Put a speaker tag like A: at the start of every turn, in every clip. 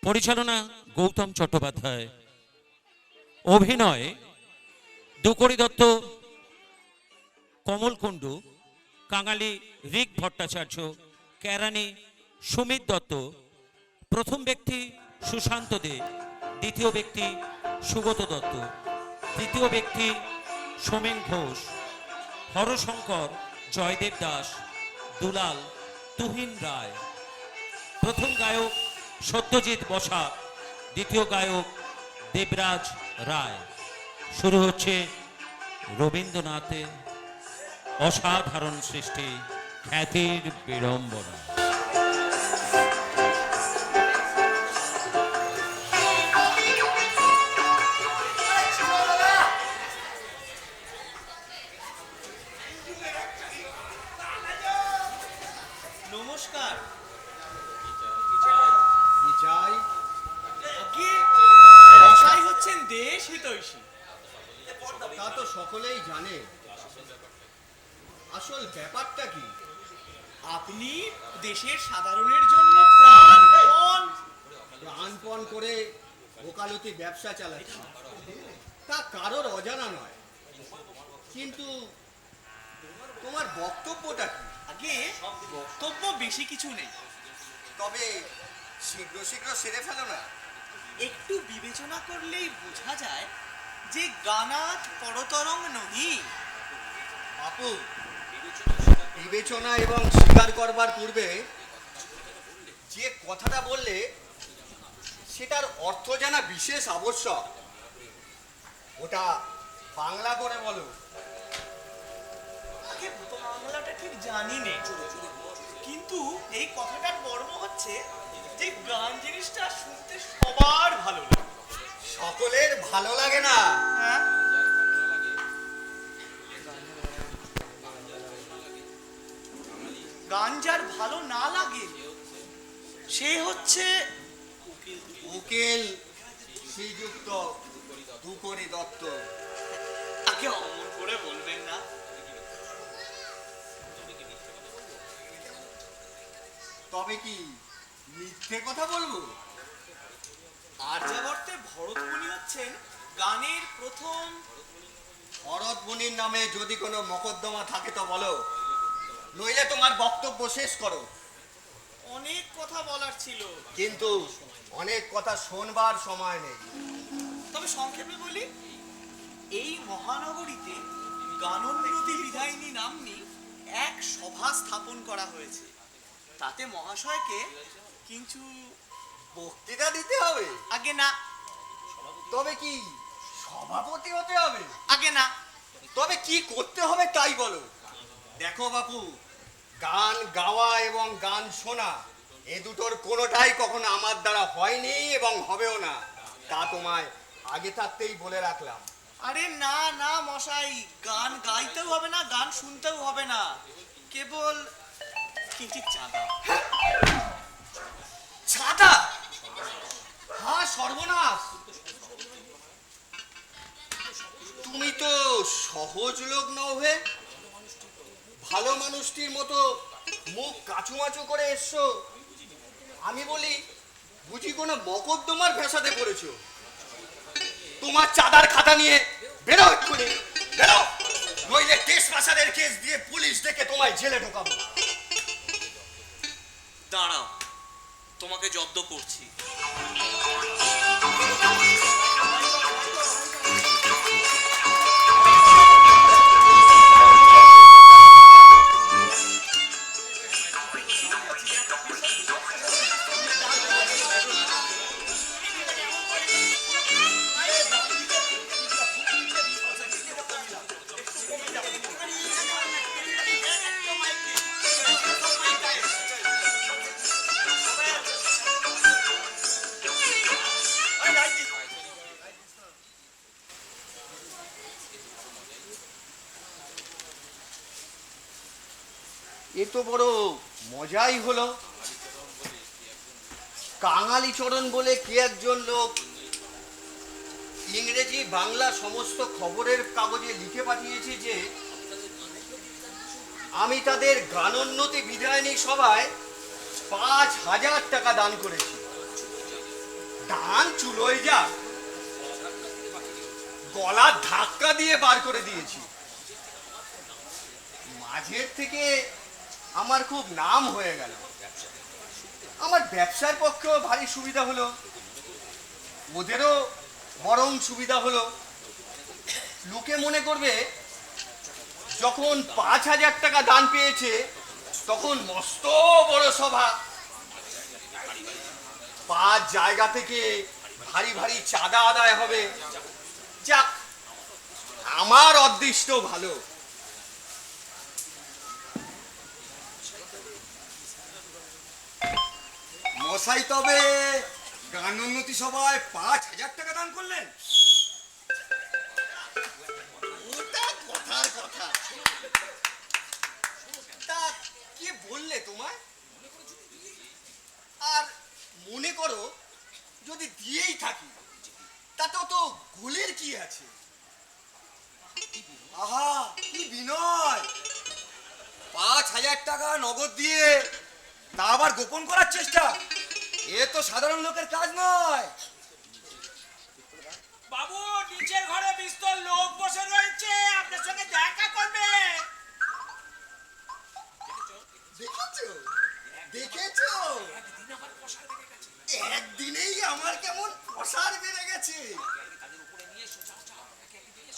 A: পরিচালনা গৌতম চট্টোপাধ্যায়, অভিনয় দুকরি দত্ত, কমল কুণ্ডু, কাঙালি ঋক ভট্টাচার্য, কেরানি সুমিত দত্ত, প্রথম ব্যক্তি সুশান্ত দে, দ্বিতীয় ব্যক্তি সুগত দত্ত, তৃতীয় ব্যক্তি সোমেন ঘোষ, হরশঙ্কর জয়দেব দাস, দুলাল তুহিন রায়। প্রথম গায়ক সত্যজিৎ বসাক, দ্বিতীয় গায়ক দেবরাজ রায়। শুরু হচ্ছে রবীন্দ্রনাথের অসাধারণ সৃষ্টি খ্যাতির বিড়ম্বনা।
B: নমস্কার। মশাই হচ্ছেন দেশ হিতৈষী,
C: তা তো সকলেই জানে। আসল ব্যাপারটা কি?
B: আপনি দেশের সাধারণের জন্য
C: প্রাণপণ করে ওকালতি ব্যবসা চালাচ্ছি, তা কারোর অজানা নয়। কিন্তু তোমার বক্তব্যটা কি?
B: আগে বক্তব্য বেশি কিছু নেই,
C: তবে শীঘ্র শীঘ্র সেরে ফেলো না।
B: একটু বিবেচনা করলেই বোঝা যায় যে গানাত পরতরং নহি।
C: আপু, বিবেচনা এবং স্বীকার করবার পূর্বে যে কথাটা বললে সেটার অর্থ জানা বিশেষ আবশ্যক। ওটা বাংলা করে বলো।
B: আগে বাংলাটা ঠিক জানি নে, কিন্তু এই কথাটার মর্ম হচ্ছে যে গান জিনিসটা শুনতে সবার ভালো লাগে।
C: সকলের ভালো লাগে না।
B: হ্যাঁ, গান যার ভালো না লাগে সে হচ্ছে
C: উকিল শ্রীযুক্ত দুকরি দত্ত।
B: তাকে অমন করে বলবেন না।
C: তবে কি মিথ্যে কথা বলবো?
B: আর্যাবর্তে ভরতমুনি হচ্ছেন গানের প্রথম।
C: ভরতমুনির নামে যদি কোনো মকদ্দমা থাকে তো বলো, নইলে তোমার বক্তব্য শেষ করো।
B: অনেক কথা বলার ছিল,
C: কিন্তু অনেক কথা শোনবার সময় নেই।
B: তবে সংক্ষেপে বলি, এই মহানগরীতে গানোন্নতি বিধায়িনী নাম্নী এক সভা স্থাপন করা হয়েছে। তাতে মহাশয়কে কিছু
C: বক্তৃতা দিতে হবে?
B: আগে না।
C: তবে কি সভাপতি হতে হবে?
B: আগে না।
C: তবে কি করতে হবে তাই বলো। দেখো বাপু, গান গাওয়া এবং গান শোনা এ দুটোর কোনোটাই কখনো আমার দ্বারা হয়নি এবং হবেও না। তা তোমায় আগে থাকতেই বলে রাখলাম।
B: আরে না না মশাই, গান গাইতেও হবে না, গান শুনতেও হবে না, কেবল কিঞ্চিৎ চাঁদা।
C: ছাতা? হ্যাঁ, সর্বনাশ! তুমি তো সহজ লোক নও হে। ভালো মানুষটির মতো মুখ কাচুমাচু করে এসছো। আমি বলি, বুঝি কোনো মকদ্দমার ফ্যাসাদে পড়েছো? তোমার চাঁদার খাতা নিয়ে বেরো এক্ষুনি, বেরো, নইলে কেস ফাসাদের কেস দিয়ে পুলিশ ডেকে তোমায় জেলে ঢোকাবো।
B: দাঁড়াও, তোমাকে জব্দ করছি।
C: এ তো বড় মজাই হলো। কাঙালি চরণ বলে কে একজন লোক ইংরেজি বাংলা সমস্ত খবরের কাগজে লিখে পাঠিয়েছে যে আমি তাদের গানোন্নতি বিধায়িনী সভায় ৫,০০০ টাকা দান করেছি। দান চুলোয় যাক, গলা ধাক্কা দিয়ে বার করে দিয়েছি। মাঝের থেকে আমার খুব নাম হয়ে গেল, আমার ব্যবসার পক্ষেও ভারী সুবিধা হলো, ওদেরও বরং সুবিধা হলো। লোকে মনে করবে যখন 5,000 টাকা দান পেয়েছে তখন মস্ত বড় সভা, 5 জায়গা থেকে ভারী ভারী চাঁদা আদায় হবে। যাক, আমার অদৃষ্ট ভালো।
D: মশাই তবে গান উন্নতি সভায় 5,000 টাকা দান করলেন?
C: ওটা কথার কথা। তা কে বললে তোমায়? আর মনে করো যদি দিয়েই থাকি তাতেও তো গোলের কি আছে?
D: আহা, কি বিনয়! 5,000 টাকা নগদ দিয়ে তা আবার গোপন করার চেষ্টা, এ তো সাধারণ লোকের কাজ নয়।
B: বাবু, নিচের ঘরে বিস্তর লোক বসে রয়েছে, আপনার সঙ্গে দেখা করবে।
C: দেখেছো দেখেছো, একদিনেই আমার কেমন প্রসার বেড়ে গেছে।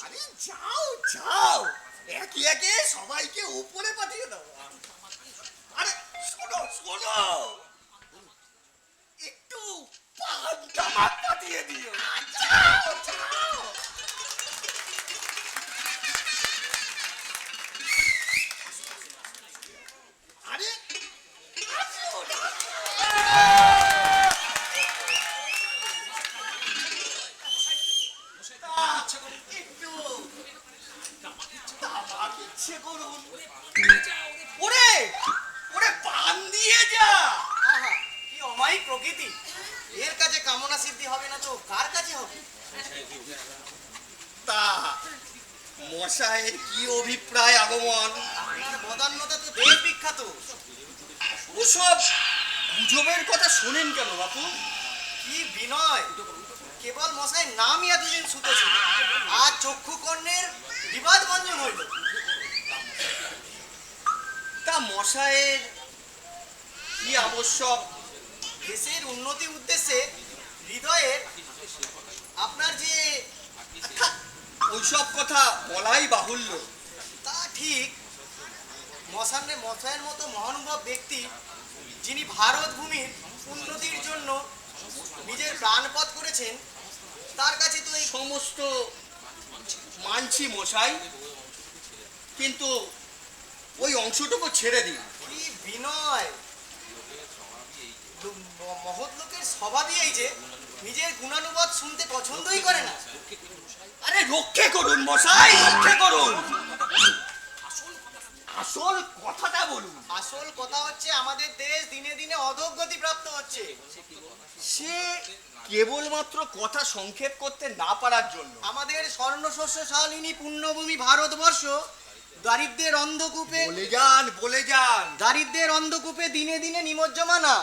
C: আরে যাও যাও, একে একে সবাইকে উপরে পাঠিয়ে দাও। আরে শোনো শোনো, একটু পান তামাক পাঠিয়ে দিও। যাও যাও। আরে আসুন, একটু তামাক ইচ্ছে করুন। ওরে ওরে, পান দিয়ে যা।
B: আহা, কি অমায়িক প্রকৃতি! এর কাছে কামনা সিদ্ধি হবে না তো কার কাছে হবে?
C: তা মশাইয়ের কি অভিপ্রায় আগমন?
B: আপনার বদান্যতা তো দেশ বিখ্যাত।
C: ওসব গুজবের কথা শোনেন কেন বাপু?
B: কি বিনয়! কেবল মশাই নামই এতদিন ছুটেছিল, আর চক্ষু কর্ণের বিবাদ ভঞ্জন হইল।
C: তা মশাইয়ের কি আবশ্যক?
B: দেশের উন্নতি উদ্দেশ্যে হৃদয়ের আপনার যে
C: থাক, ওইসব কথা বলাই বাহুল্য।
B: তা ঠিক। মশাইয়ের মতো মহানুভব ব্যক্তি, যিনি ভারত ভূমির উন্নতির জন্য নিজের প্রাণপথ করেছেন, তার কাছে তো এই
C: সমস্ত মানছি মশাই, কিন্তু ওই অংশটুকু ছেড়ে দিন।
B: কি বিনয়! মহৎ লোকের স্বভাবই এই যে নিজের গুণানুবাদ শুনতে পছন্দই করে না।
C: আরে রক্ষে করুন মশাই, রক্ষে করুন। আসল কথাটা বলুন।
B: আসল কথা হচ্ছে আমাদের দেশ দিনে দিনে অধোগতি প্রাপ্ত হচ্ছে।
C: সে কেবলমাত্র কথা সংক্ষেপ করতে না পারার জন্য।
B: আমাদের স্বর্ণশস্য শালিনী পুণ্যভূমি ভারতবর্ষ দারিদ্র্যের অন্ধকূপে
C: বলে যান।
B: দারিদ্র্যের অন্ধকূপে দিনে দিনে নিমজ্জমানা।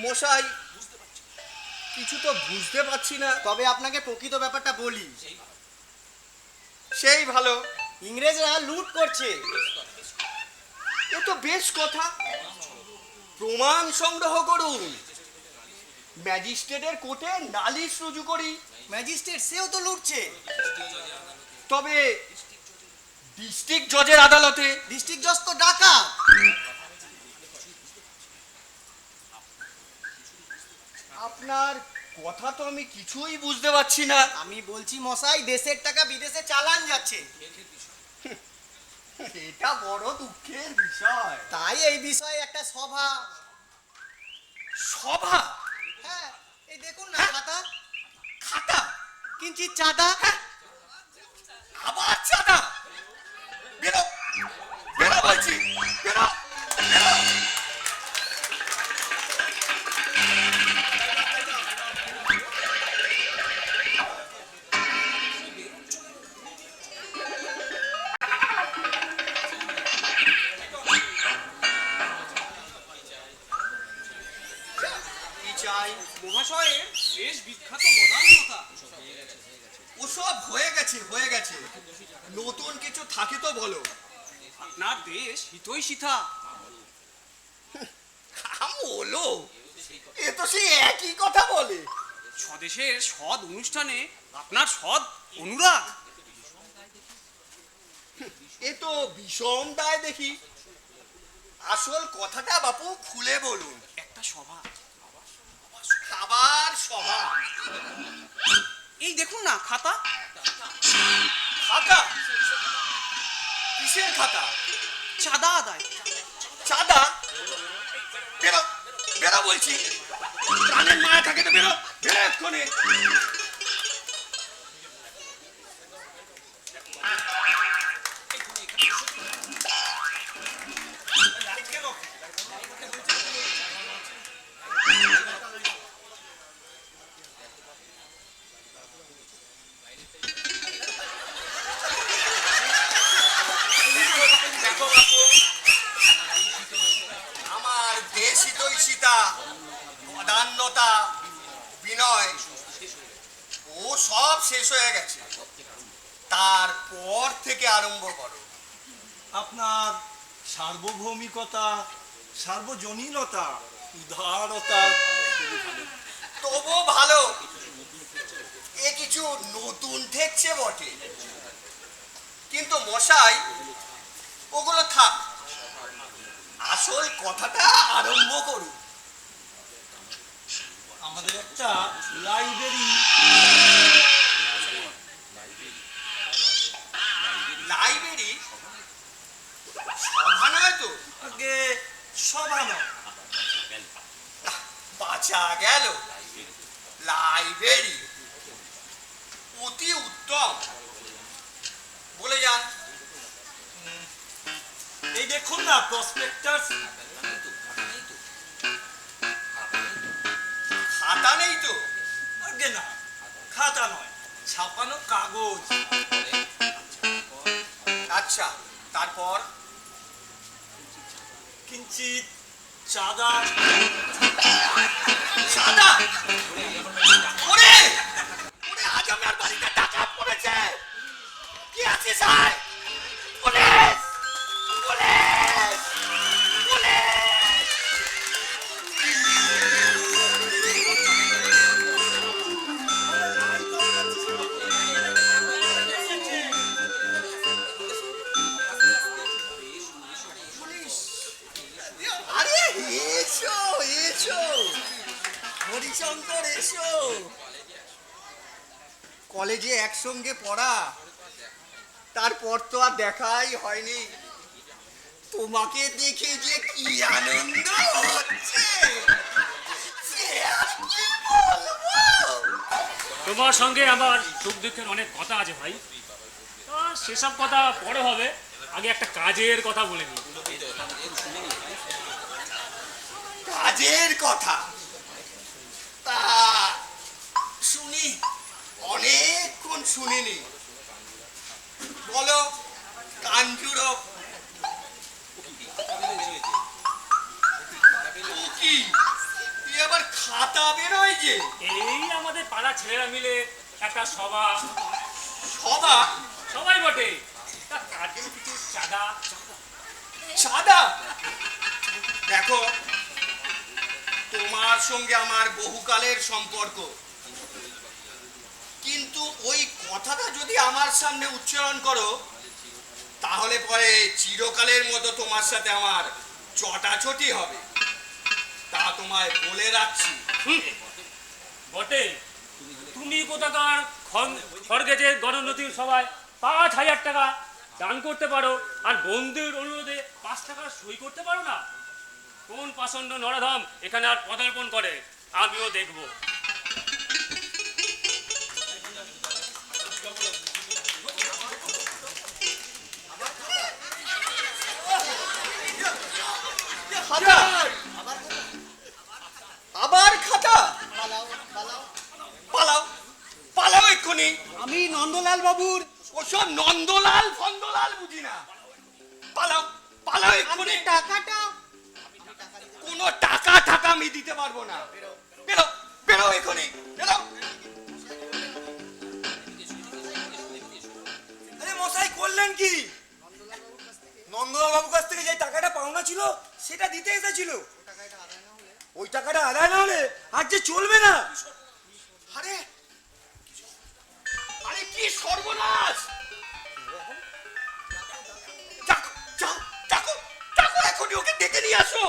C: মশাই, কিছু তো বুঝতে পারছি না।
B: তবে আপনাকে প্রকৃত ব্যাপারটা বলি।
C: সেই ভালো।
B: ইংরেজরা লুট করছে।
C: এ তো বেশ কথা, প্রমাণ সংগ্রহ করুন, ম্যাজিস্ট্রেটের কোর্টে নালিশ রুজু করি।
B: ম্যাজিস্ট্রেট সেও তো লুটছে।
C: তবে ডিস্ট্রিক্ট জজের আদালতে।
B: ডিস্ট্রিক্ট জজ তো ডাকা।
C: আপনার কথা তো আমি কিছুই বুঝতে পারছি না।
B: আমি বলছি মশাই, দেশের টাকা বিদেশে চালান যাচ্ছে।
C: এটা বড় দুঃখের বিষয়।
B: তাই এই বিষয়ে একটা সভা।
C: সভা?
B: হ্যাঁ, এই দেখুন না খাতা।
C: খাতা?
B: কিঞ্চিত চাঁদা।
C: আবার চাঁদা? বেরো বেরো বলছি, বেরো বেরো। চাই?
B: মহাশয়ের বেশ বিখ্যাত বদান্যতা।
C: ওসব হয়ে গেছে। নতুন কিছু থাকে তো বলো।
B: আপনার দেশ হিতৈষিতা।
C: বলো, এ তো সেই একই কথা বলে।
B: স্বদেশের সৎ অনুষ্ঠানে আপনার সৎ অনুরাগ।
C: এ তো বিষম দায় দেখি। আসল কথাটা বাপু খুলে বলুন।
B: একটা সভা,
C: খাবার সভা।
B: এই দেখুন না খাতা।
C: খাতা? কিসের খাতা?
B: চাঁদা আদায়।
C: চাঁদা? বেরো বেরো বলছি। প্রাণের মায়া থাকে তো বেরো এক্ষণে। দেখো বাপু, আমার দেশ হিতৈষিতা, বদান্যতা, বিনয় ও সব শেষ হয়ে গেছে। তারপর থেকে আরম্ভ করো।
E: আপনার সার্বভৌমিকতা, সার্বজনীনতা, উদারতা।
C: তবু ভালো, এ কিছু নতুন ঠেকছে বটে, কিন্তু মশাই ওগুলো থাক, আসল কথাটা আরম্ভ করুন।
E: আমাদের একটা লাইব্রেরি।
C: লাইব্রেরি? সভা নয় তো?
E: আগে সভা নয়।
C: বাঁচা গেল, লাইব্রেরি অতি উত্তম। বলে যান।
E: এই দেখুন না প্রসপেক্টাস।
C: খাতা নেই তো?
E: আগে না, খাতা নয়, ছাপানো কাগজ।
C: আচ্ছা, তারপর?
E: কিঞ্চিত চাঁদা।
C: সাদা? ওরে ওরে, আজ আমার বাড়িতে টাকা পড়েছে। কি আছে স্যার? পুলিশ! পুলিশ! পুলিশ! আরে এসো এসো, হরিশঙ্কর এসো। কলেজে একসঙ্গে পড়া, তারপর তো আর দেখাই হয়নি। তোমাকে দেখে যে কি আনন্দ হচ্ছে সে আর কি বলবো।
F: তোমার সঙ্গে আমার সুখ দুঃখের অনেক কথা আছে ভাই। তা সেসব কথা পরে হবে, আগে একটা কাজের কথা বলে নিই।
C: কাজের কথা? তা শুনি, অনেকক্ষণ শুনিনি। বলো, কান জুড়ো। ও কি, তুই আবার খাতা বেরোয় যে?
F: এই আমাদের পাড়া ছেলেরা মিলে একটা সভা।
C: সভা?
F: সবাই বটে, তা তার জন্য কিছু চাঁদা।
C: সাদা? দেখো, তোমার সঙ্গে আমার বহুকালের সম্পর্ক, কিন্তু ওই কথাটা যদি আমার সামনে উচ্চারণ করো, তাহলে পরে চিরকালের মতো তোমার সাথে আমার চটাচটি হবে, তা তোমায় বলে রাখছি।
F: বটে, তুমি কোথাকার খড়গেজে গণনতির সভায় 5,000 টাকা দান করতে পারো, আর বন্ধুর অনুরোধে 5 টাকা সই করতে পারো না? কোন পাষণ্ড নরাধম এখানে আর পদার্পণ করে আমিও দেখবো।
C: খাতা? আবার খাতা? পালাও পালাও এক্ষুনি।
B: আমি নন্দলাল বাবুর।
C: ওসব নন্দলাল ফন্দলাল বুঝি না। পালাও পালাও এক্ষুনি।
B: টাকাটা
C: কোনো টাকা টাকা আমি দিতে পারবো না।
D: বেরো বেরো এখনই বেরো। আরে মশাই করলেন কি? নন্দবাবুর কাছ থেকে যে টাকাটা পাওনা ছিল সেটা দিতে এসেছিল। ওই টাকাটা আদায় না হলে আর যে চলবে না।
C: আরে আরে কি সর্বনাশ!
D: যাও যাও যাও যাও এখনই ওকে ডেকে নিয়ে আসো।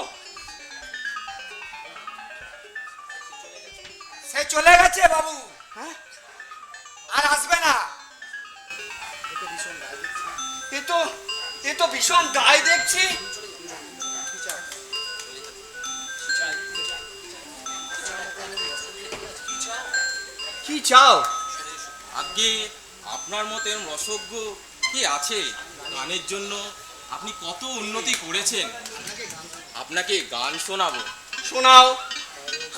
D: সে চলে গেছে বাবু,
C: হ্যাঁ,
D: আর আসবে না। এ তো ভীষণ দায় দেখছি। কি চাও?
G: আগে আপনার মতের রসজ্ঞ কি আছে? গানের জন্য আপনি কত উন্নতি করেছেন, আপনাকে গান শোনাবো।
D: শোনাও।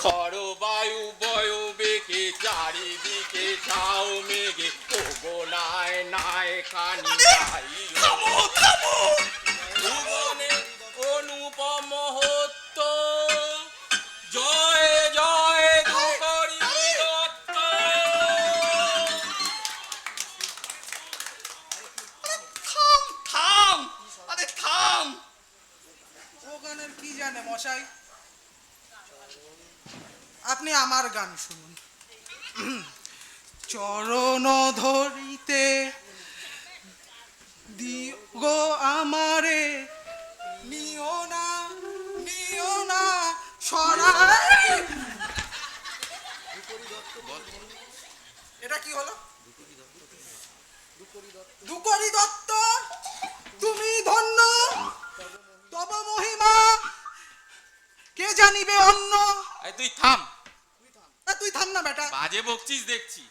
G: খর বায়ু বয় বেগে চারিদিকে যাও মেঘে, ওগো নায় নায় কানি গাই।
D: থামো থামো।
G: ভুবনে অনুপম মহত্ব, জয় জয় দুকরি দত্ত।
D: থাম থাম, আরে থাম।
H: ও গানের কি জানে মশাই, আপনি আমার গান শুনুন। চরণ ধরিতে দিগো আমারে, নিও না সরাই। এটা কি হলো? দুকরি দত্ত, তুমি ধন্য, তব মহিমা কে জানিবে অন্য।
G: তুই থাম,
H: তুই থাম না বেটা।
G: বাজে বকছিস দেখছি।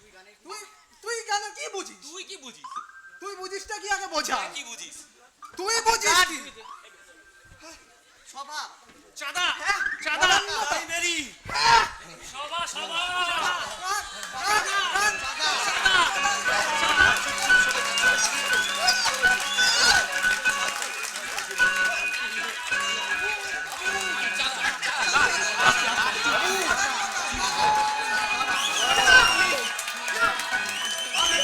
H: তুই কেন কি বুঝিস?
G: তুই কি বুঝিস?
H: তুই বুঝিসটা কি আগে বোঝা।
G: কি বুঝিস?
H: তুই বুঝিস কি?
C: সভা
B: চাঁদা
H: হ্যাঁ,
B: চাঁদা
C: প্রাইমারি
F: সভা সভা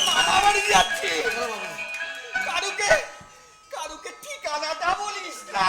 D: মামাবাড়ি যাচ্ছি। কারুকে কারুকে ঠিকানাটা বলিস না।